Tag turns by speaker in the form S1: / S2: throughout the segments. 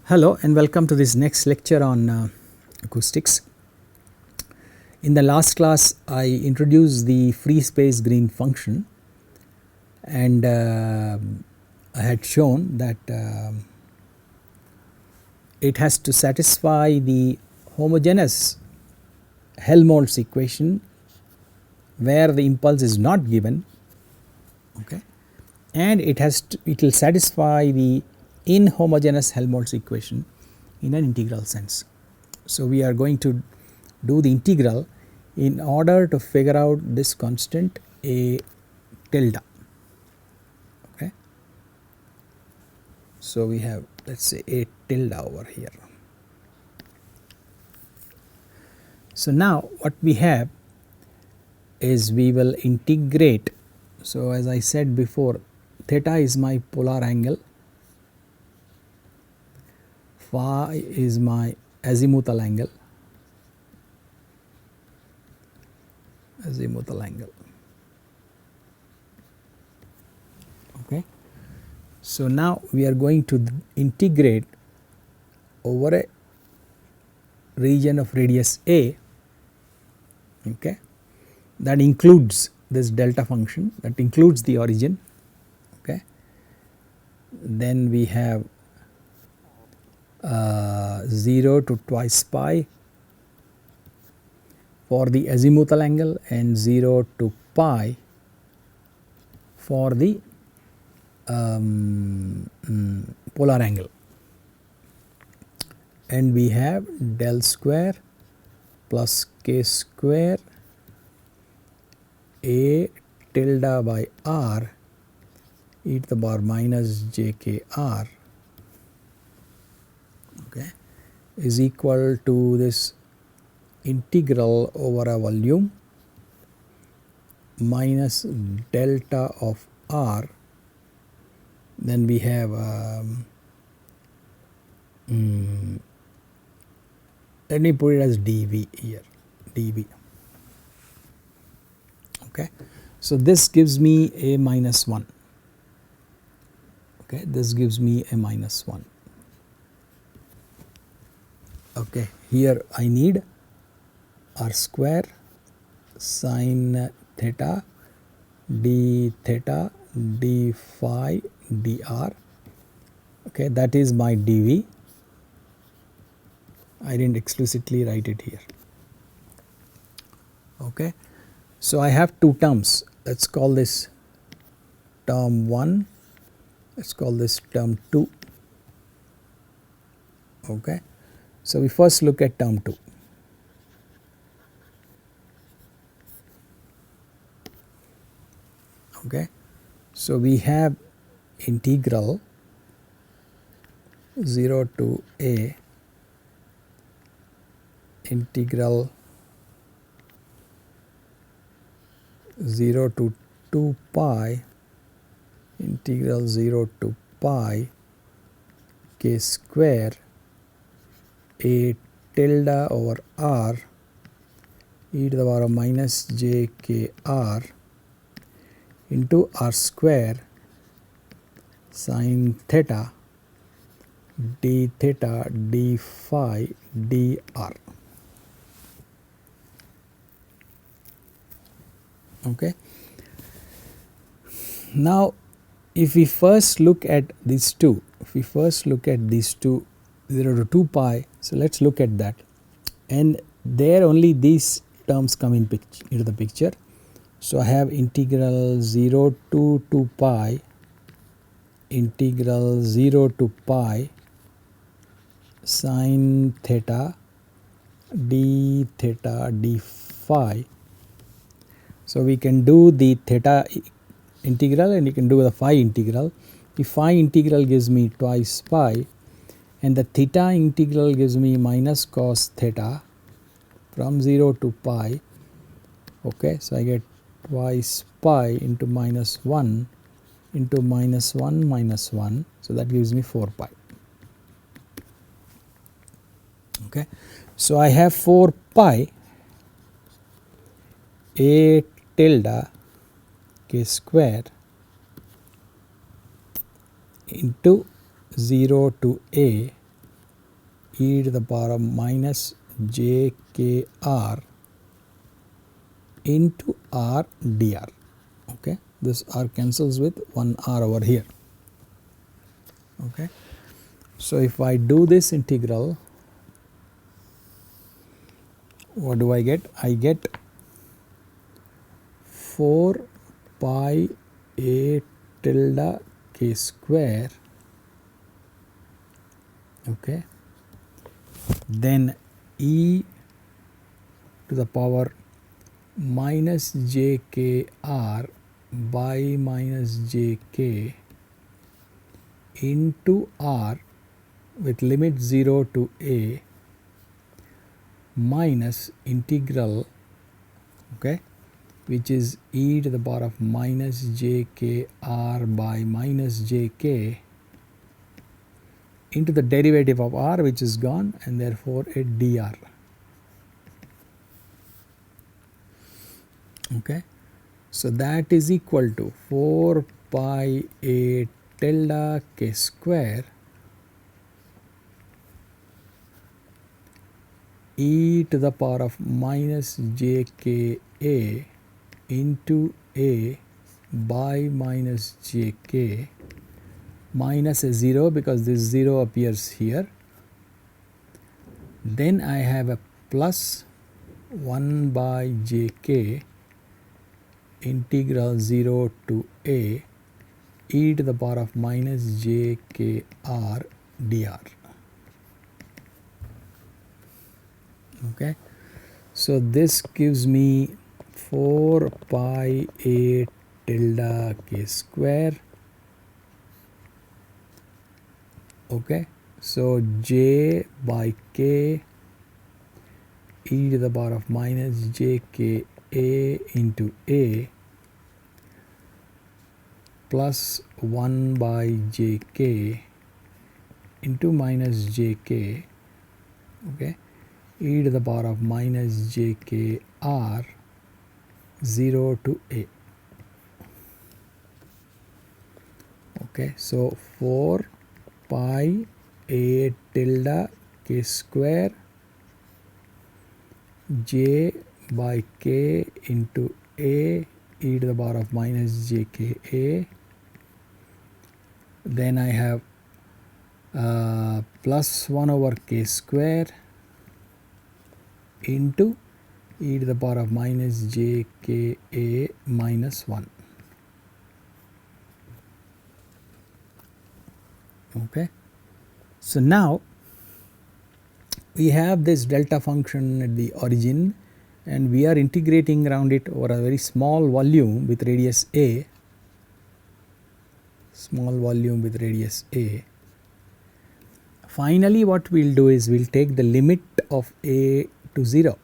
S1: Hello and welcome to this next lecture on acoustics. In the last class I introduced the free space Green function, and I had shown that it has to satisfy the homogeneous Helmholtz equation where the impulse is not given, okay, and it will satisfy the inhomogeneous Helmholtz equation in an integral sense. So we are going to do the integral in order to figure out this constant A tilde, okay. So we have, let us say, A tilde over here. So now what we have is we will integrate. So as I said before, theta is my polar angle, phi is my azimuthal angle, okay. So now we are going to integrate over a region of radius A, okay, that includes this delta function, that includes the origin, okay. Then we have 0 to twice pi for the azimuthal angle and 0 to pi for the polar angle, and we have del square plus k square A tilde by r e to the power minus j k r, okay, is equal to this integral over a volume minus delta of r. Then we have let me put it as dV here, dV, okay. So this gives me a minus 1, okay, this gives me a minus 1, okay. Here I need r square sin theta d theta d phi dr, okay, that is my dV. I did not explicitly write it here, okay. So I have two terms, let us call this term 1, let us call this term 2, okay. So we first look at term 2. Okay. So we have integral 0 to A integral 0 to 2 pi integral 0 to pi k square A tilde over r e to the power of minus j k r into r square sin theta d theta d phi dr, okay. Now if we first look at these two, 0 to 2 pi, so let us look at that, and there only these terms come into the picture. So I have integral 0 to 2 pi integral 0 to pi sin theta d phi. So we can do the theta integral and you can do the phi integral. The phi integral gives me twice pi and the theta integral gives me minus cos theta from 0 to pi, okay. So I get twice pi into minus 1 into minus 1 minus 1, so that gives me 4 pi, okay. So I have 4 pi A tilde k square into 0 to A e to the power of minus j k r into r dr. Okay, this r cancels with one r over here. Okay, so if I do this integral, what do I get? I get 4 pi a tilde k square. Okay, then e to the power minus j k r by minus j k into r with limit 0 to a minus integral, okay, which is e to the power of minus j k r by minus j k into the derivative of r, which is gone, and therefore a dr. Okay, so that is equal to 4 pi a tilde k square e to the power of minus j k a into a by minus j k, minus a 0 because this 0 appears here. Then I have a plus 1 by j k integral 0 to a e to the power of minus j k r dr. Okay, so this gives me 4 pi a tilde k square. Okay, so j by k e to the power of minus j k a into a plus 1 by j k into minus j k, okay, e to the power of minus j k r 0 to a. Okay, so 4 pi a tilde k square j by k into a e to the power of minus j k a. Then I have plus 1 over k square into e to the power of minus j k a minus 1. Okay, so now we have this delta function at the origin and we are integrating around it over a very small volume with radius a, small volume with radius a. Finally what we will do is we will take the limit of a to 0.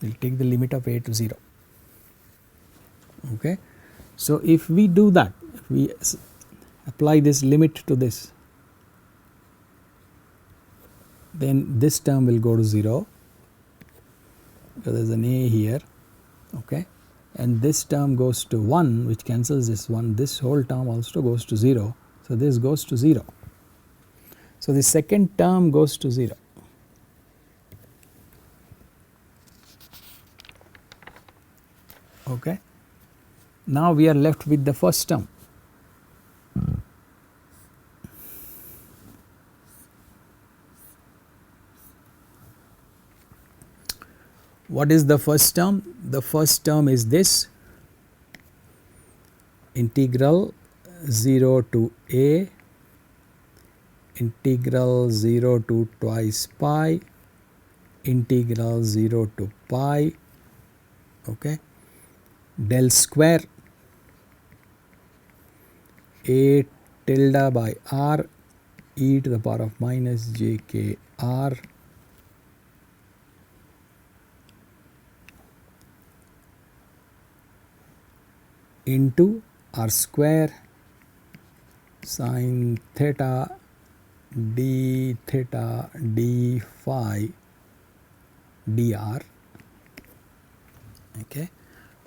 S1: We will take the limit of a to 0. Okay, so if we do that, if we apply this limit to this, then this term will go to 0 because there is an a here. Okay, and this term goes to 1, which cancels this 1. This whole term also goes to 0. So this goes to 0. So the second term goes to 0. Okay, now we are left with the first term. What is the first term? The first term is this integral 0 to a integral 0 to twice pi integral 0 to pi, okay, del square a tilde by r e to the power of minus j k r into r square sin theta d theta d phi dr. Okay,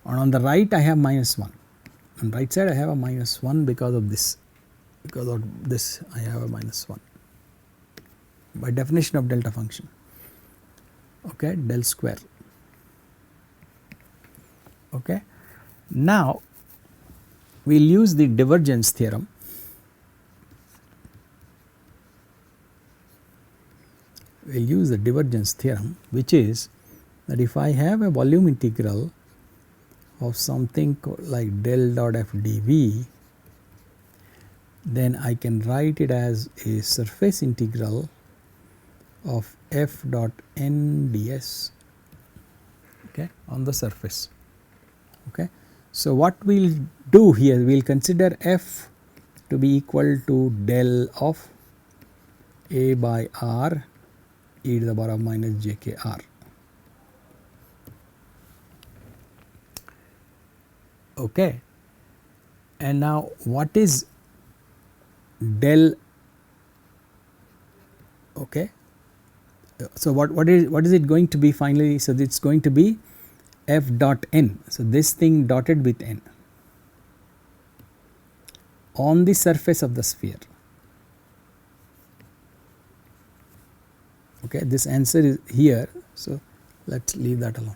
S1: and on the right I have minus 1. On right side I have a minus 1 because of this. because of this I have a minus 1 by definition of delta function, okay, del square. Okay. Now we will use the divergence theorem. We will use the divergence theorem, which is that if I have a volume integral of something like del dot f dv, then I can write it as a surface integral of f dot n ds, okay, on the surface. Okay. So what we will do here, we will consider f to be equal to del of a by r e to the power of minus j k r. Okay. And now what is del? Okay. So what is it going to be finally? So it's going to be f dot n. So this thing dotted with n on the surface of the sphere. Okay, this answer is here, so let us leave that alone.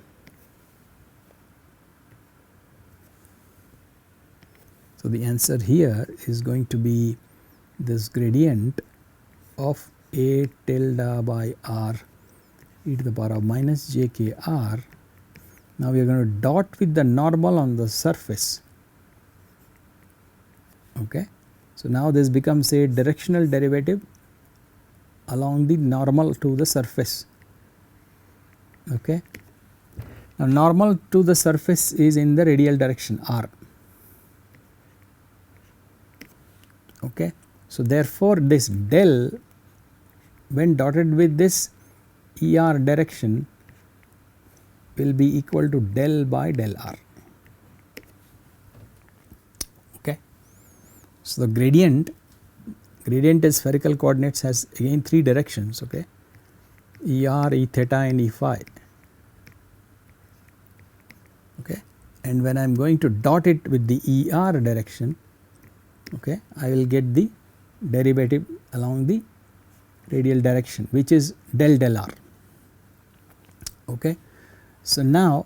S1: So the answer here is going to be this gradient of a tilde by r e to the power of minus j k r. Now we are going to dot with the normal on the surface. Okay. So now this becomes a directional derivative along the normal to the surface. Okay. Now normal to the surface is in the radial direction r. Okay. So therefore this del, when dotted with this ER direction, will be equal to del by del r. Okay. So the gradient is spherical coordinates, has again 3 directions, okay, ER, E theta and E phi. Okay. And when I am going to dot it with the ER direction, okay, I will get the derivative along the radial direction, which is del del r. Okay. So now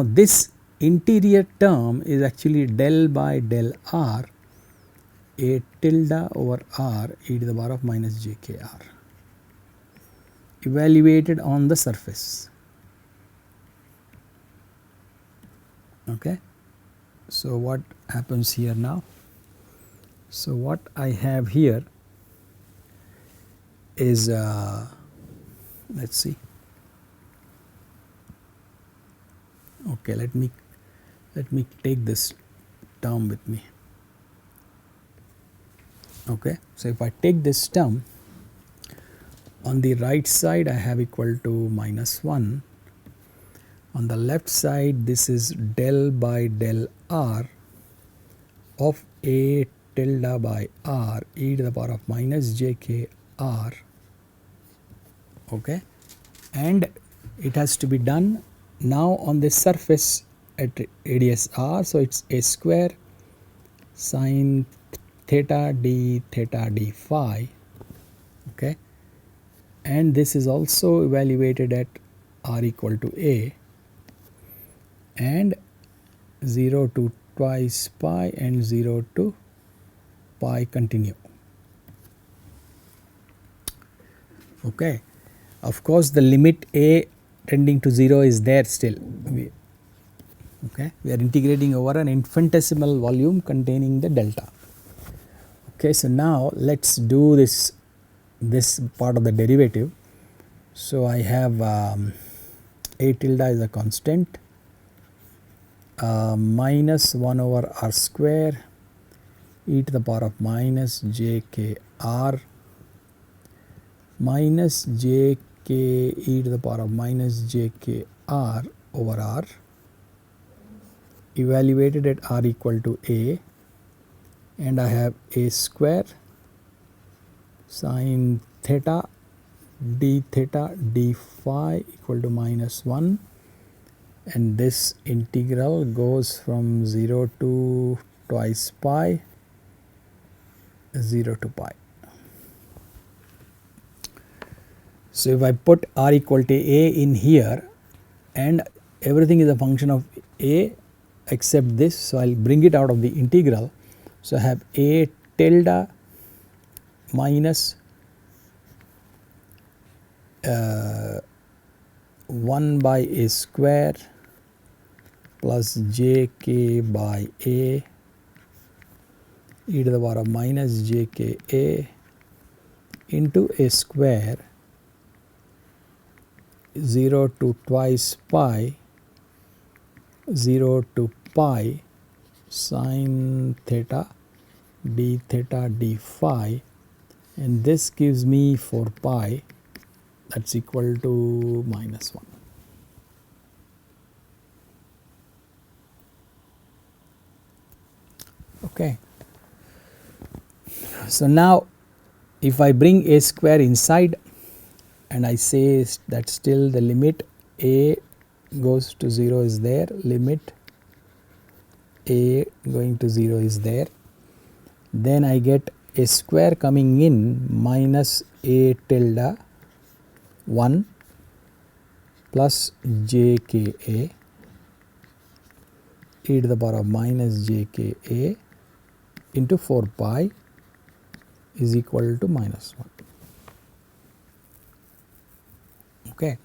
S1: this interior term is actually del by del r a tilde over r e to the power of minus j k r evaluated on the surface. Okay. So what happens here now? So what I have here is let us see. Okay, let me take this term with me. Okay, so if I take this term, on the right side I have equal to minus 1. On the left side this is del by del r of a tilde by r e to the power of minus j k r. Okay, and it has to be done now on the surface at radius r. So it's a square sine theta d phi. Okay, and this is also evaluated at r equal to a, and 0 to twice pi and 0 to pi continue. Okay. Of course the limit a tending to 0 is there still. Okay, we are integrating over an infinitesimal volume containing the delta. Okay, so now let us do this part of the derivative. So I have a tilde is a constant, minus 1 over r square e to the power of minus j k r minus j k e to the power of minus j k r over r evaluated at r equal to a, and I have a square sine theta d phi equal to minus 1 and this integral goes from 0 to twice pi, 0 to pi. So if I put r equal to a in here, and everything is a function of a except this, so I'll bring it out of the integral. So I have a tilde minus 1 by a square plus jk by a e to the power of minus jka into a square 0 to twice pi 0 to pi sin theta d theta d phi, and this gives me 4 pi, that's equal to minus 1. Okay. So now if I bring a square inside and I say that still the limit a goes to 0 is there, limit a going to 0 is there, then I get a square coming in minus a tilde 1 plus jka e to the power of minus jka into 4 pi is equal to minus 1. Okay.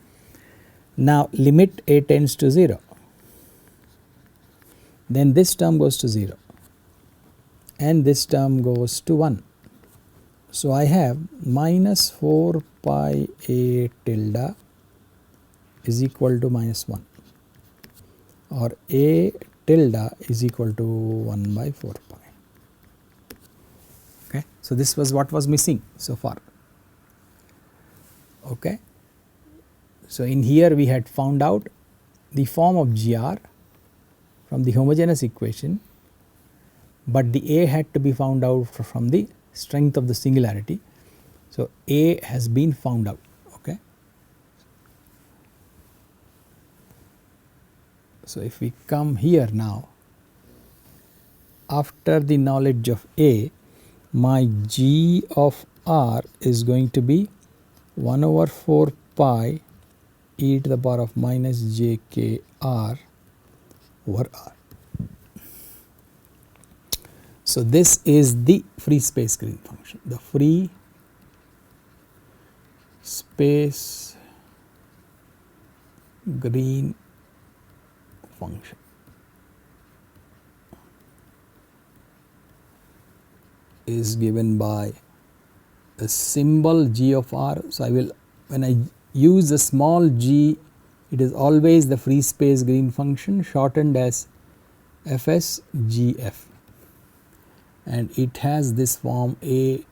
S1: Now limit a tends to 0, then this term goes to 0 and this term goes to 1. So I have minus 4 pi a tilde is equal to minus 1, or a tilde is equal to 1 by 4 pi. Okay. So this was what was missing so far. Okay. So in here we had found out the form of GR from the homogeneous equation, but the A had to be found out from the strength of the singularity. So A has been found out. Okay. So if we come here now, after the knowledge of A, my G of R is going to be 1 over 4 pi e to the power of minus jkr over r. So this is the free space Green function. The free space Green function is given by the symbol g of r. So I will, when I use the small g, it is always the free space Green function shortened as fsgf, and it has this form e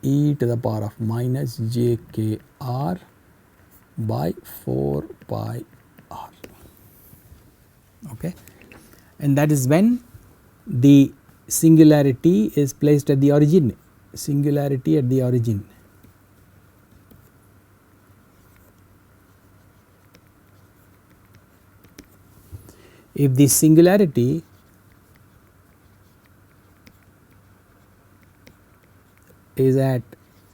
S1: to the power of minus jkr by 4 pi r. Okay. And that is when the singularity is placed at the origin, singularity at the origin. If the singularity is at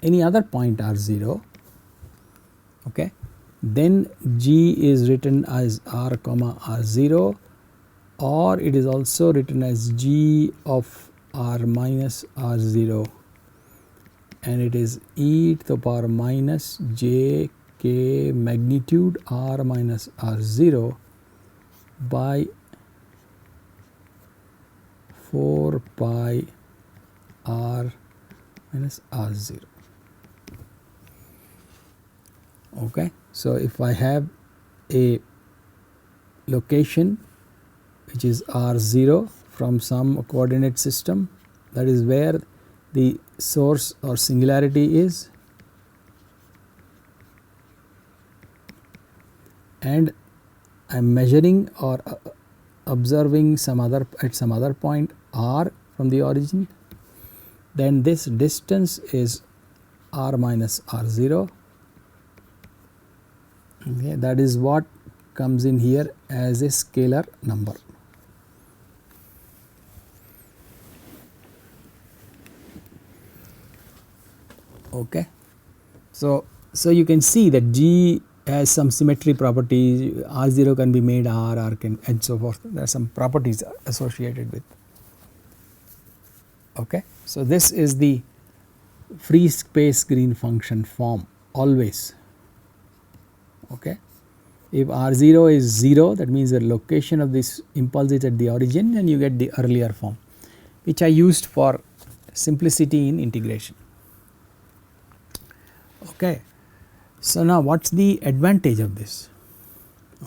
S1: any other point r0, okay, then G is written as r comma r0, or it is also written as G of r minus r0, and it is e to the power minus j k magnitude r minus r0 by 4 pi r minus r0. Okay. So if I have a location which is r0 from some coordinate system, that is where the source or singularity is, and I am measuring or observing some other at some other point r from the origin, then this distance is r minus r0. Okay, that is what comes in here as a scalar number. Okay, so you can see that G has some symmetry properties. R0 can be made R can, and so forth. There are some properties associated with. Okay, so this is the free space green function form always. Okay, if R0 is 0, that means the location of this impulse is at the origin, and you get the earlier form, which I used for simplicity in integration. Okay, so now what's the advantage of this?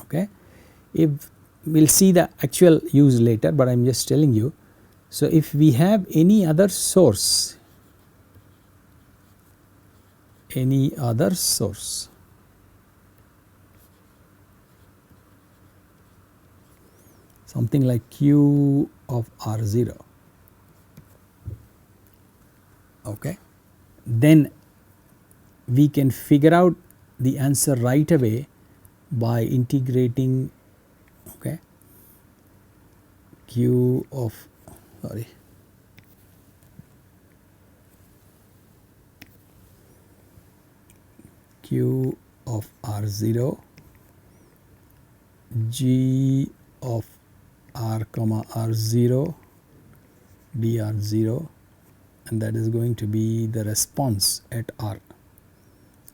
S1: Okay, if we'll see the actual use later, but I'm just telling you. So if we have any other source, something like Q of R0, okay, then we can figure out the answer right away by integrating, okay, Q of Q of R0 G of R comma R0 dr0, and that is going to be the response at R.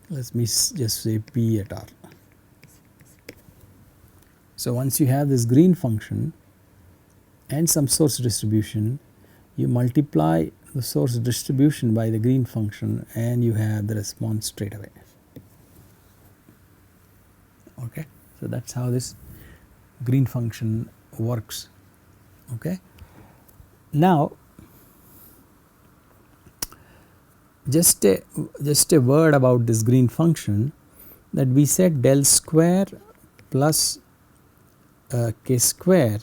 S1: Let me just say P at R. So once you have this green function and some source distribution, you multiply the source distribution by the green function and you have the response straight away. Okay, so that's how this green function works. Okay, now just a word about this green function, that we said del square plus k square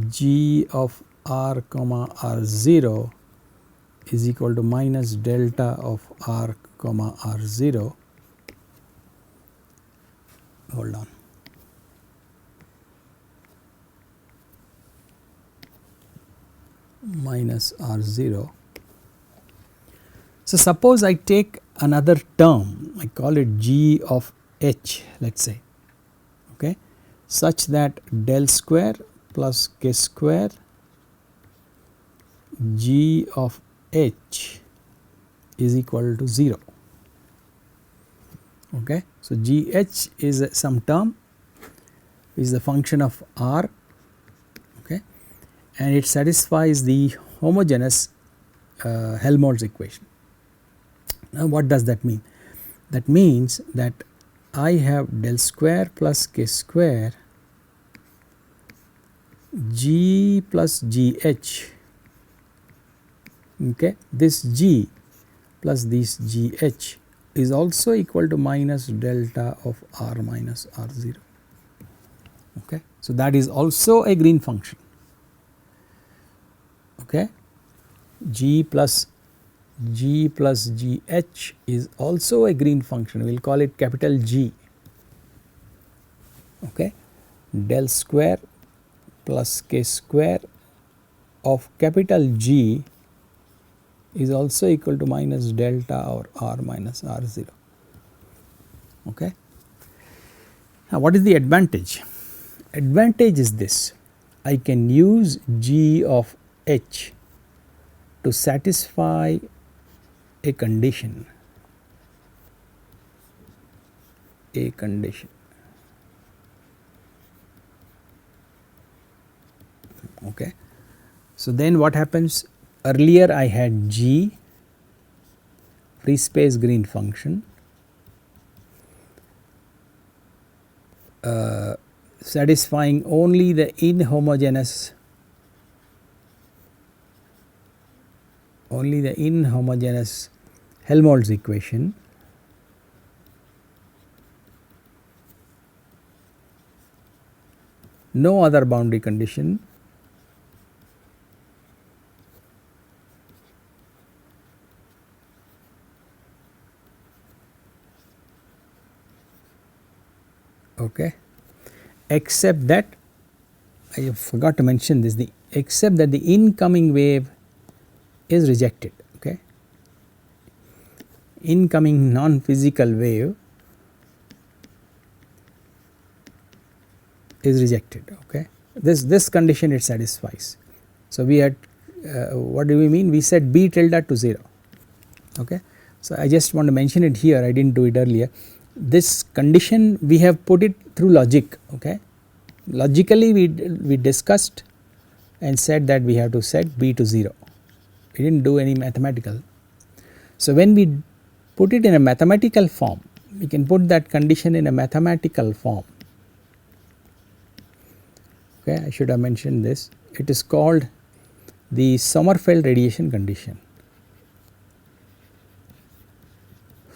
S1: g of r comma r0 is equal to minus delta of r comma r0. Hold on. Minus r0. So suppose I take another term, I call it g of h, let us say, okay, such that del square plus k square g of h is equal to 0. Okay, so g h is some term, is the function of r, okay, and it satisfies the homogeneous Helmholtz equation. Now what does that mean? That means that I have del square plus k square g plus gh, okay, this g plus this gh is also equal to minus delta of r minus r0. Okay, so that is also a green function. Okay, g plus gh is also a green function, we will call it capital G. Okay, del square plus k square of capital G is also equal to minus delta or r minus r0. Okay. Now what is the advantage? Advantage is this: I can use g of h to satisfy a condition. Okay. So then what happens? Earlier I had g, free space green function, satisfying only the inhomogeneous Helmholtz equation, no other boundary condition, . okay, except that I forgot to mention this, except that the incoming wave is rejected, okay. Incoming non-physical wave is rejected, okay. This condition it satisfies. So we had what do we mean? We said B tilde to 0, okay. So I just want to mention it here, I did not do it earlier. This condition we have put it through logic, okay. Logically we discussed and said that we have to set B to 0, we did not do any mathematical. So when we put it in a mathematical form, we can put that condition in a mathematical form, okay. I should have mentioned this, it is called the Sommerfeld radiation condition.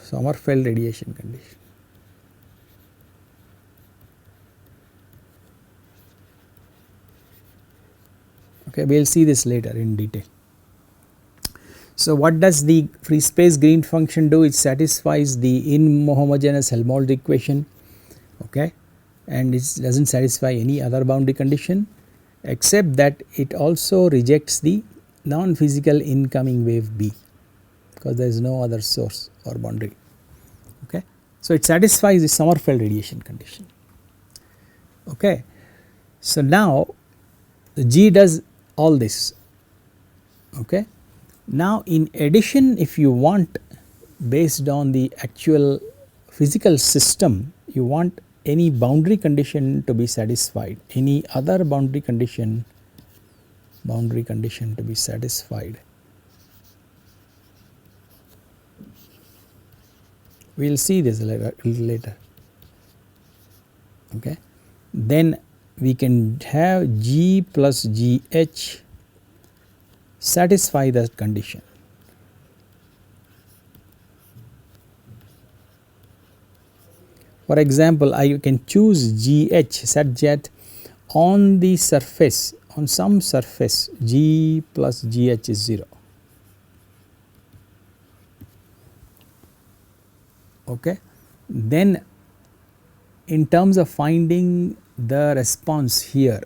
S1: Sommerfeld radiation condition. Okay, we will see this later in detail. So what does the free space Green function do? It satisfies the inhomogeneous Helmholtz equation, okay, and it does not satisfy any other boundary condition, except that it also rejects the non-physical incoming wave B, because there is no other source or boundary, okay. So it satisfies the Sommerfeld radiation condition, okay. So now the G does all this, okay. Now in addition, if you want, based on the actual physical system, you want any boundary condition to be satisfied, any other boundary condition to be satisfied, we will see this later, okay. Then we can have G plus GH satisfy that condition. For example, I can choose GH such that on the surface, on some surface, G plus GH is 0, okay. Then in terms of finding the response here,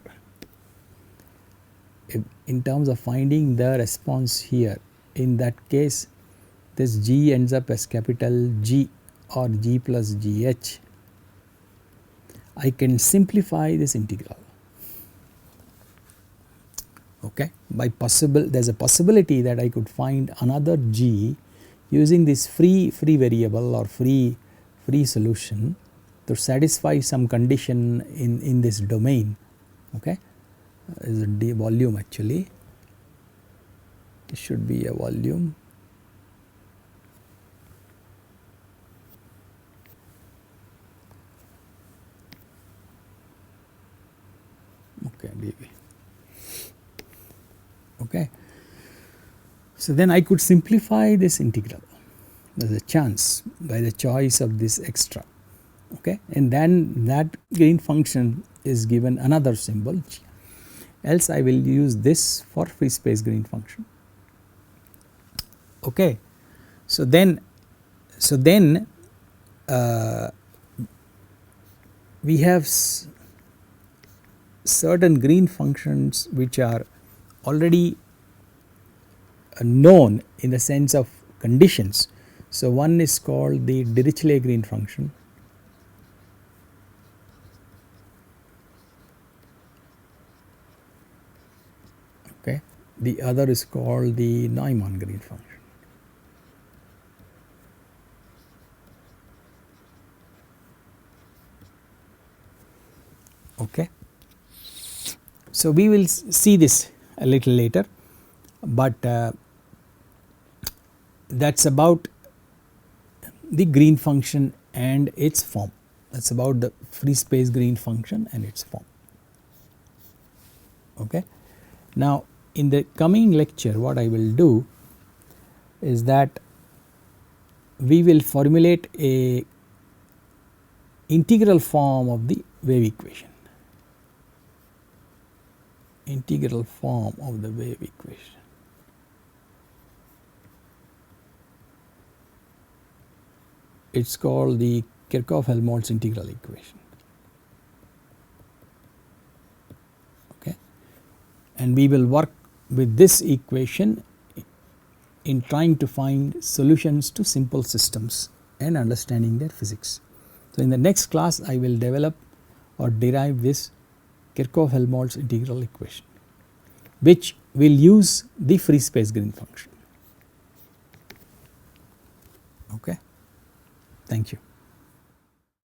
S1: in terms of finding the response here, in that case this G ends up as capital G or G plus GH. I can simplify this integral, okay. By possible, there is a possibility that I could find another G using this free variable or free solution to satisfy some condition in this domain, okay. Is a volume, actually it should be a volume, okay, dV, okay. So then I could simplify this integral, there is a chance by the choice of this extra, okay, and then that Green function is given another symbol G. Else I will use this for free space Green function, okay. So then we have certain Green functions which are already known in the sense of conditions. So one is called the Dirichlet Green function, okay. The other is called the Neumann Green function, okay. So we will see this a little later, but that is about the Green function and its form, that is about the free space Green function and its form, okay. Now in the coming lecture what I will do is that we will formulate a integral form of the wave equation, integral form of the wave equation. It is called the Kirchhoff-Helmholtz integral equation, and we will work with this equation in trying to find solutions to simple systems and understanding their physics. So, in the next class I will develop or derive this Kirchhoff-Helmholtz integral equation, which will use the free space Green function. Okay. Thank you.